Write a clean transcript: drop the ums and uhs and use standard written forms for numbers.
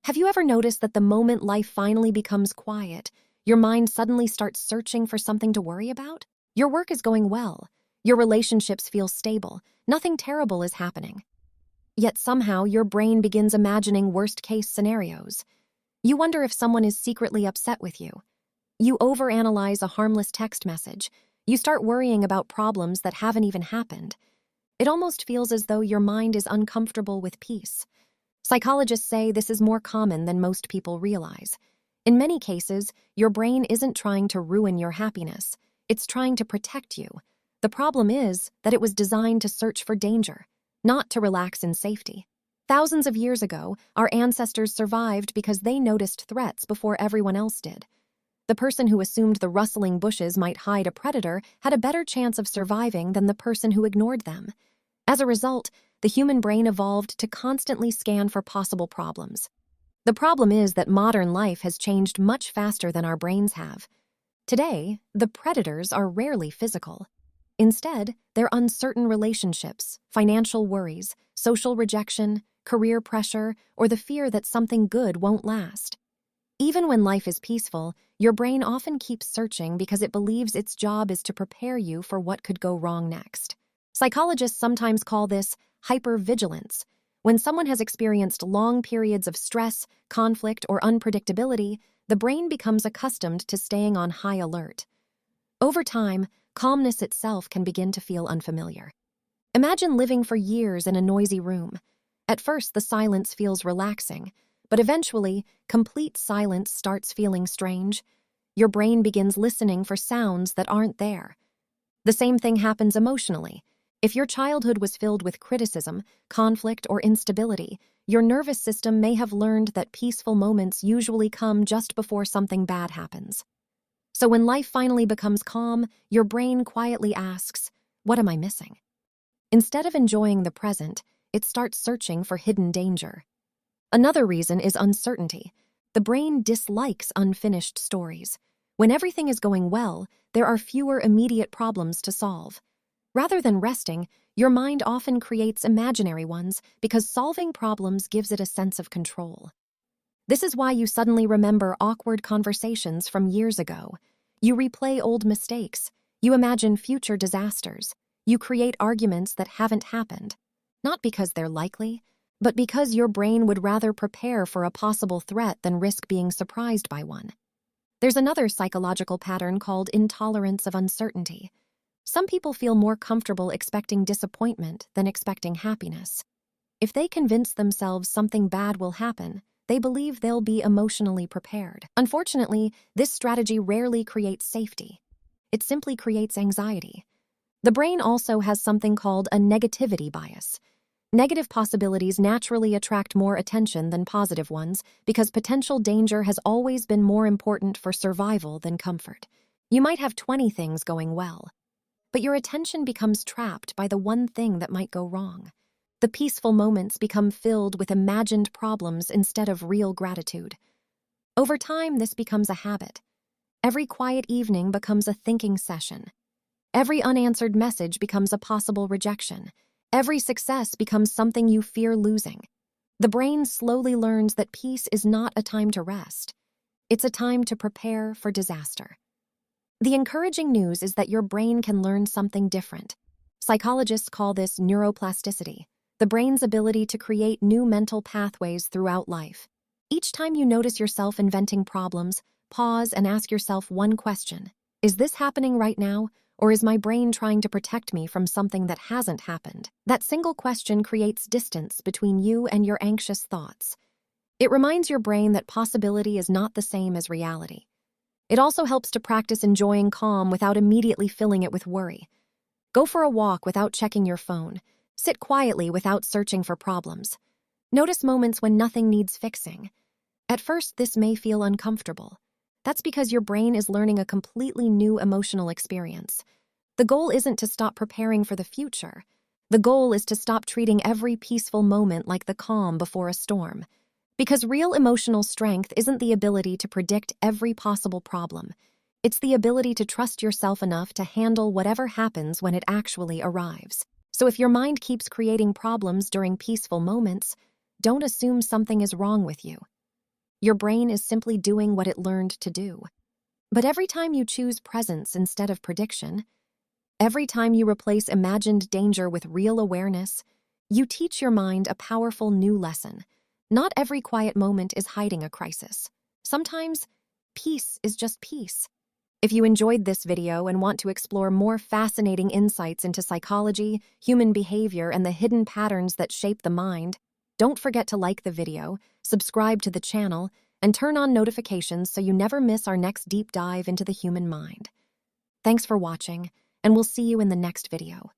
Have you ever noticed that the moment life finally becomes quiet, your mind suddenly starts searching for something to worry about? Your work is going well. Your relationships feel stable. Nothing terrible is happening. Yet somehow your brain begins imagining worst-case scenarios. You wonder if someone is secretly upset with you. You overanalyze a harmless text message. You start worrying about problems that haven't even happened. It almost feels as though your mind is uncomfortable with peace. Psychologists say this is more common than most people realize. In many cases, your brain isn't trying to ruin your happiness. It's trying to protect you. The problem is that it was designed to search for danger, not to relax in safety. Thousands of years ago, our ancestors survived because they noticed threats before everyone else did. The person who assumed the rustling bushes might hide a predator had a better chance of surviving than the person who ignored them. As a result, the human brain evolved to constantly scan for possible problems. The problem is that modern life has changed much faster than our brains have. Today, the predators are rarely physical. Instead, they're uncertain relationships, financial worries, social rejection, career pressure, or the fear that something good won't last. Even when life is peaceful, your brain often keeps searching because it believes its job is to prepare you for what could go wrong next. Psychologists sometimes call this hypervigilance. When someone has experienced long periods of stress, conflict, or unpredictability, the brain becomes accustomed to staying on high alert. Over time, calmness itself can begin to feel unfamiliar. Imagine living for years in a noisy room. At first, the silence feels relaxing, but eventually, complete silence starts feeling strange. Your brain begins listening for sounds that aren't there. The same thing happens emotionally. If your childhood was filled with criticism, conflict, or instability, your nervous system may have learned that peaceful moments usually come just before something bad happens. So when life finally becomes calm, your brain quietly asks, "What am I missing?" Instead of enjoying the present, it starts searching for hidden danger. Another reason is uncertainty. The brain dislikes unfinished stories. When everything is going well, there are fewer immediate problems to solve. Rather than resting, your mind often creates imaginary ones because solving problems gives it a sense of control. This is why you suddenly remember awkward conversations from years ago. You replay old mistakes. You imagine future disasters. You create arguments that haven't happened. Not because they're likely, but because your brain would rather prepare for a possible threat than risk being surprised by one. There's another psychological pattern called intolerance of uncertainty. Some people feel more comfortable expecting disappointment than expecting happiness. If they convince themselves something bad will happen, they believe they'll be emotionally prepared. Unfortunately, this strategy rarely creates safety. It simply creates anxiety. The brain also has something called a negativity bias. Negative possibilities naturally attract more attention than positive ones because potential danger has always been more important for survival than comfort. You might have 20 things going well, but your attention becomes trapped by the one thing that might go wrong. The peaceful moments become filled with imagined problems instead of real gratitude. Over time, this becomes a habit. Every quiet evening becomes a thinking session. Every unanswered message becomes a possible rejection. Every success becomes something you fear losing. The brain slowly learns that peace is not a time to rest. It's a time to prepare for disaster. The encouraging news is that your brain can learn something different. Psychologists call this neuroplasticity, the brain's ability to create new mental pathways throughout life. Each time you notice yourself inventing problems, pause and ask yourself one question. Is this happening right now, or is my brain trying to protect me from something that hasn't happened? That single question creates distance between you and your anxious thoughts. It reminds your brain that possibility is not the same as reality. It also helps to practice enjoying calm without immediately filling it with worry. Go for a walk without checking your phone. Sit quietly without searching for problems. Notice moments when nothing needs fixing. At first, this may feel uncomfortable. That's because your brain is learning a completely new emotional experience. The goal isn't to stop preparing for the future. The goal is to stop treating every peaceful moment like the calm before a storm. Because real emotional strength isn't the ability to predict every possible problem. It's the ability to trust yourself enough to handle whatever happens when it actually arrives. So if your mind keeps creating problems during peaceful moments, don't assume something is wrong with you. Your brain is simply doing what it learned to do. But every time you choose presence instead of prediction, every time you replace imagined danger with real awareness, you teach your mind a powerful new lesson. Not every quiet moment is hiding a crisis. Sometimes, peace is just peace. If you enjoyed this video and want to explore more fascinating insights into psychology, human behavior, and the hidden patterns that shape the mind, don't forget to like the video, subscribe to the channel, and turn on notifications so you never miss our next deep dive into the human mind. Thanks for watching, and we'll see you in the next video.